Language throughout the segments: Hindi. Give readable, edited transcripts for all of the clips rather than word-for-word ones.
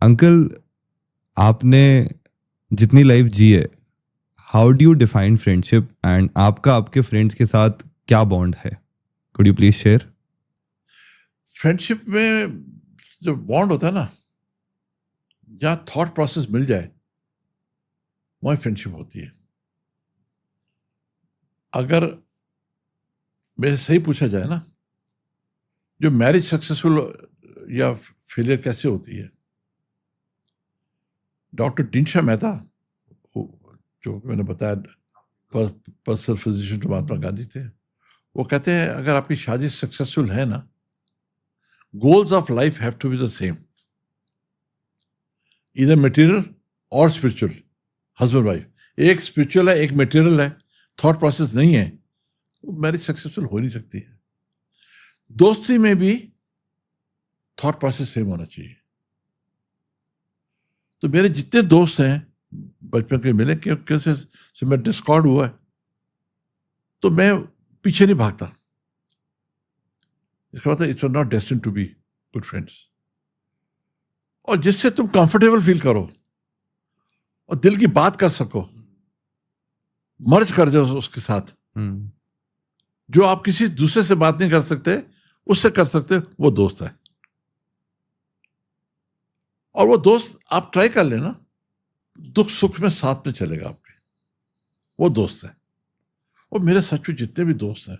अंकल, आपने जितनी लाइफ जी है, how do you define friendship and आपका आपके फ्रेंड्स के साथ क्या बॉन्ड है? Could you please share? Friendship में जो बॉन्ड होता है ना, जहाँ थॉट प्रोसेस मिल जाए वही फ्रेंडशिप होती है। अगर मेरे सही पूछा जाए ना, जो मैरिज सक्सेसफुल या फेलियर कैसे होती है, डॉक्टर टिंशा मेहता, जो मैंने बताया personal physician to Mahatma Gandhi थे, वो कहते हैं अगर आपकी शादी सक्सेसफुल है ना, goals of life have to be the same, इधर मटेरियल और स्पिरिचुअल। हस्बैंड वाइफ, एक स्पिरिचुअल है एक मटेरियल है, थॉट प्रोसेस नहीं है, तो मैरिज सक्सेसफुल हो नहीं सकती है। दोस्ती में भी थॉट प्रोसेस सेम होना चाहिए। तो मेरे जितने दोस्त हैं बचपन के मिले, कैसे से मैं डिस्कॉर्ड हुआ है, तो मैं पीछे नहीं भागता। इसका मतलब it's not destined to be good friends. और जिससे तुम कंफर्टेबल फील करो और दिल की बात कर सको, मर्ज कर जाओ उसके साथ। जो आप किसी दूसरे से बात नहीं कर सकते, उससे कर सकते, वो दोस्त है। और वो दोस्त आप ट्राई कर लेना, दुख सुख में साथ में चलेगा आपके, वो दोस्त है। और मेरे सच्चू जितने भी दोस्त हैं,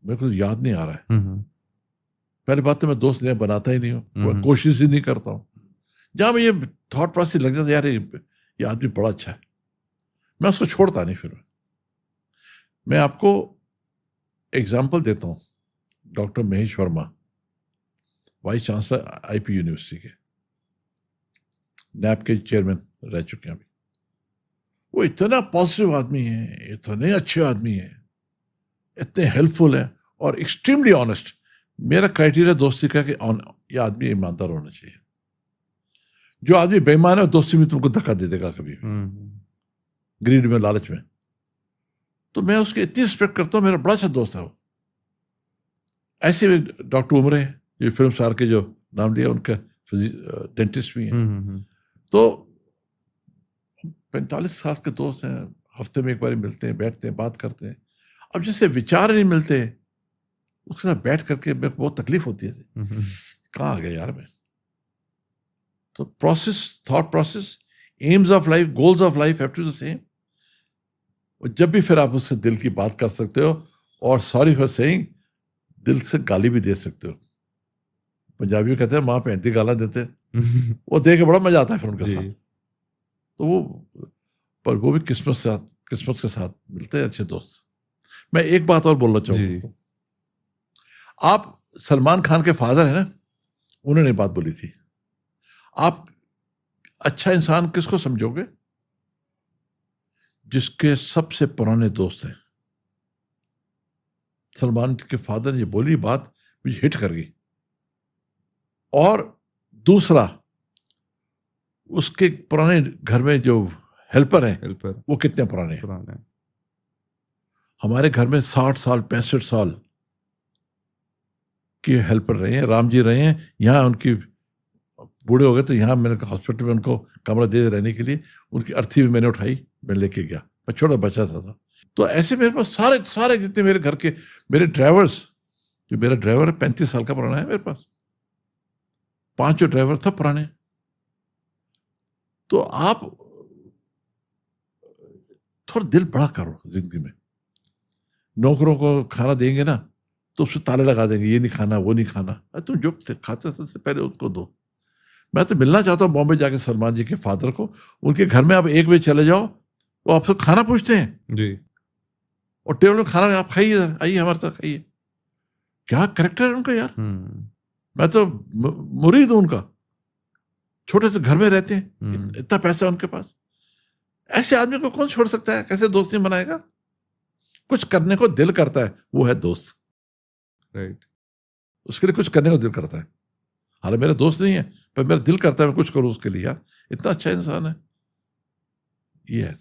मेरे को याद नहीं आ रहा है। पहली बात तो मैं दोस्त नहीं बनाता ही नहीं हूँ, कोशिश ही नहीं करता हूँ। जहां मैं ये थॉट प्रोसेस लग जाता है, यार ये आदमी बड़ा अच्छा है, मैं उसको छोड़ता नहीं। फिर मैं आपको एग्जाम्पल देता हूँ। Doctor Mahesh Verma, vice chancellor IP university के, नैप के चेयरमैन रह चुके हैं अभी। वो इतना पॉजिटिव आदमी है, इतने अच्छे आदमी है, इतने हेल्पफुल है और एक्सट्रीमली ऑनेस्ट। मेरा क्राइटेरिया दोस्ती का कि ये आदमी ईमानदार होना चाहिए। जो आदमी बेईमान है दोस्ती में तुमको धक्का दे देगा कभी, ग्रीड में, लालच में। तो मैं उसकी इतनी रिस्पेक्ट करता हूँ, मेरा बड़ा अच्छा दोस्त है वो। ऐसे भी डॉक्टर उमरे, ये फिल्म स्टार के जो नाम लिया, उनका डेंटिस्ट भी हैं। तो 45 साल के दोस्त हैं, हफ्ते में एक बार मिलते हैं, बैठते हैं, बात करते हैं। अब जिससे विचार नहीं मिलते, उसके साथ बैठ करके मेरे को बहुत तकलीफ होती है। कहाँ आ गया यार मैं। तो process, thought process, aims of life, goals of life have to be the same. और जब भी फिर आप उससे दिल की बात कर सकते हो, और सॉरी फॉर सेइंग, दिल से गाली भी दे सकते हो। पंजाबी कहते हैं माँ पैंती गाला देते, वो देख के बड़ा मजा आता है फिर उनके साथ। तो वो, पर वो भी किस्मत के साथ मिलते हैं अच्छे दोस्त। मैं एक बात और बोलना चाहूंगा। आप सलमान खान के फादर हैं ना, उन्होंने बात बोली थी, आप अच्छा इंसान किसको समझोगे? जिसके सबसे पुराने दोस्त हैं। सलमान के फादर ने ये बोली बात, मुझे हिट कर गई। और दूसरा, उसके पुराने घर में जो हेल्पर हैं, वो कितने पुराने हैं? हमारे घर में 60 साल 65 साल के हेल्पर रहे हैं, राम जी रहे हैं। यहाँ उनकी बूढ़े हो गए तो यहाँ मैंने हॉस्पिटल में उनको कमरा दे रहने के लिए, उनकी अर्थी भी मैंने उठाई, मैं लेके गया। मैं छोटा बच्चा था। तो ऐसे मेरे पास सारे जितने मेरे घर के, मेरे ड्राइवर्स, जो मेरा ड्राइवर है 35 साल का पुराना है मेरे पास, 5 ड्राइवर था पुराने। तो आप थोड़ा दिल बड़ा करो जिंदगी में। नौकरों को खाना देंगे ना, तो उससे ताले लगा देंगे, ये नहीं खाना, वो नहीं खाना। तुम जो खाते थे पहले उनको दो। मैं तो मिलना चाहता हूँ बॉम्बे जाके सलमान जी के फादर को। उनके घर में आप 1 बजे चले जाओ, वो आपसे खाना पूछते हैं जी, और टेबल में खाना, आप खाइए, आइए हमारे साथ खाइए। क्या कैरेक्टर है उनका यार। मैं तो मुरीद हूं उनका। छोटे से घर में रहते हैं, इतना पैसा है उनके पास। ऐसे आदमी को कौन छोड़ सकता है? कैसे दोस्ती बनाएगा? कुछ करने को दिल करता है, वो है दोस्त। राइट। उसके लिए कुछ करने को दिल करता है। हालांकि मेरा दोस्त नहीं है, पर मेरा दिल करता है मैं कुछ करूं उसके लिए। यार इतना अच्छा इंसान है ये है।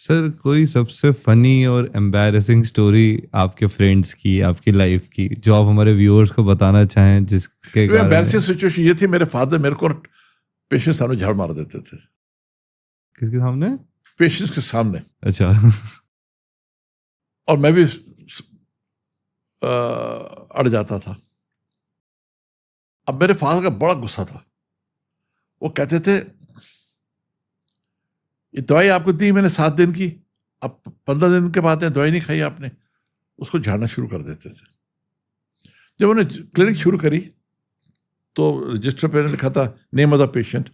सर कोई सबसे फनी और एम्बैरेसिंग स्टोरी आपके फ्रेंड्स की, आपकी लाइफ की, जो आप हमारे व्यूअर्स को बताना चाहें, जिसके कारण एम्बैरेसिंग सिचुएशन ये थी, मेरे फादर मेरे को पेशेंट सामने झाड़ मार देते थे। किसके सामने? पेशेंट्स के सामने। अच्छा। और मैं भी अड़ जाता था। अब मेरे फादर का बड़ा गुस्सा था। वो कहते थे ये दवाई आपको दी मैंने 7 दिन की, अब 15 दिन के बाद दवाई नहीं खाई आपने। उसको झाड़ना शुरू कर देते थे। जब उन्होंने क्लिनिक शुरू करी तो रजिस्टर पे लिखा था नेम ऑफ द पेशेंट,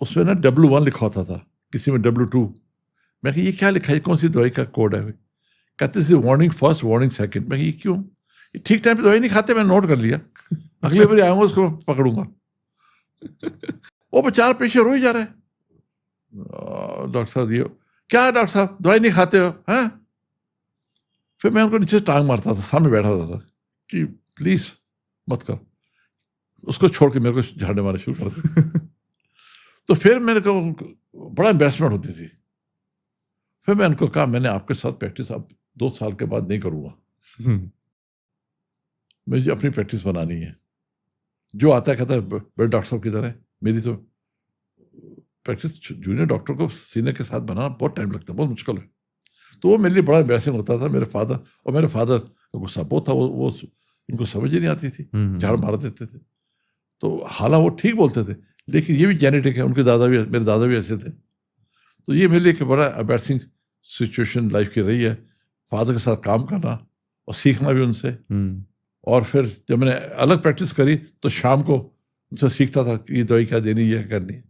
उसमें ना W1 लिखा होता था, किसी में W2। मैं कि ये क्या लिखा है, कौन सी दवाई का कोड है? कहते थे वार्निंग फर्स्ट, वार्निंग सेकंड। मैं ये क्यों? ये ठीक टाइम पे दवाई नहीं खाते, मैं नोट कर लिया, अगले बार आऊंगा उसको पकड़ूंगा। वो बेचारा पेशेंट रो ही जा रहा है। डॉक्टर साहब ये क्या है, डॉक्टर साहब दवाई नहीं खाते हो? हैं? फिर मैं उनको नीचे टांग मारता था, सामने बैठा होता था कि प्लीज मत कर, उसको छोड़ के मेरे को झाड़ने मारना शुरू कर दे। तो फिर मेरे को बड़ा एम्बैरेसमेंट होती थी। फिर मैं उनको कहा मैंने आपके साथ प्रैक्टिस अब 2 साल के बाद नहीं करूंगा, मुझे अपनी प्रैक्टिस बनानी है। जो आता है कहता है बड़े डॉक्टर साहब की तरह। मेरी तो प्रैक्टिस जूनियर डॉक्टर को सीनियर के साथ बनाना बहुत टाइम लगता है, बहुत मुश्किल है। तो वो मेरे लिए बड़ा एम्बैरेसिंग होता था। मेरे फादर का गुस्सा बहुत था, वो इनको समझ ही नहीं आती थी, झाड़ मार देते थे। तो हालांकि वो ठीक बोलते थे, लेकिन ये भी जेनेटिक है, उनके मेरे दादा भी ऐसे थे। तो ये मेरे लिए एक बड़ा एम्बैरेसिंग सिचुएशन लाइफ की रही है, फादर के साथ काम करना और सीखना भी उनसे। और फिर जब मैंने अलग प्रैक्टिस करी तो शाम को उनसे सीखता था कि ये दवाई क्या देनी है, करनी है।